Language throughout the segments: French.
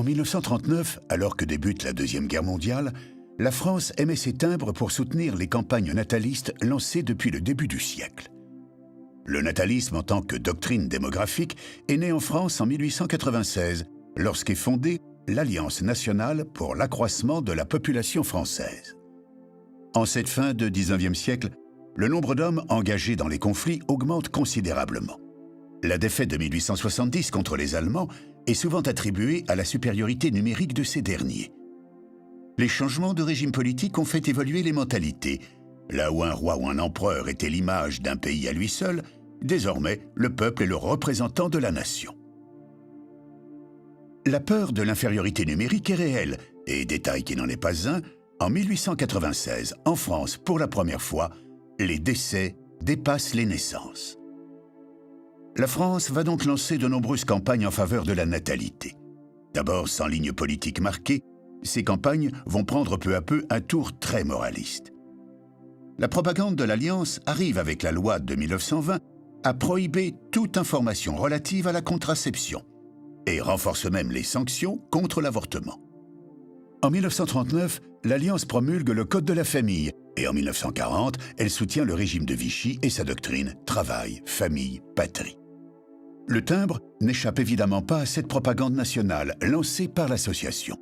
En 1939, alors que débute la Deuxième Guerre mondiale, la France émet ses timbres pour soutenir les campagnes natalistes lancées depuis le début du siècle. Le natalisme en tant que doctrine démographique est né en France en 1896, lorsqu'est fondée l'Alliance nationale pour l'accroissement de la population française. En cette fin de XIXe siècle, le nombre d'hommes engagés dans les conflits augmente considérablement. La défaite de 1870 contre les Allemands est souvent attribuée à la supériorité numérique de ces derniers. Les changements de régime politique ont fait évoluer les mentalités. Là où un roi ou un empereur était l'image d'un pays à lui seul, désormais, le peuple est le représentant de la nation. La peur de l'infériorité numérique est réelle, et détail qui n'en est pas un, en 1896, en France, pour la première fois, les décès dépassent les naissances. La France va donc lancer de nombreuses campagnes en faveur de la natalité. D'abord sans ligne politique marquée, ces campagnes vont prendre peu à peu un tour très moraliste. La propagande de l'Alliance arrive avec la loi de 1920 à prohiber toute information relative à la contraception et renforce même les sanctions contre l'avortement. En 1939, l'Alliance promulgue le Code de la famille et en 1940, elle soutient le régime de Vichy et sa doctrine travail, famille, patrie. Le timbre n'échappe évidemment pas à cette propagande nationale lancée par l'association.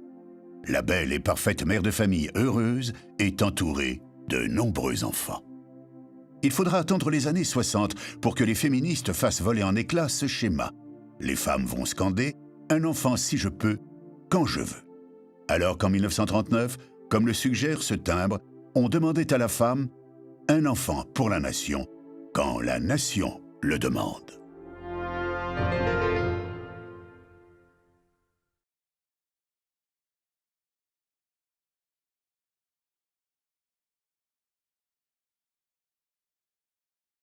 La belle et parfaite mère de famille heureuse est entourée de nombreux enfants. Il faudra attendre les années 60 pour que les féministes fassent voler en éclats ce schéma. Les femmes vont scander « un enfant si je peux, quand je veux ». Alors qu'en 1939, comme le suggère ce timbre, on demandait à la femme « un enfant pour la nation, quand la nation le demande ».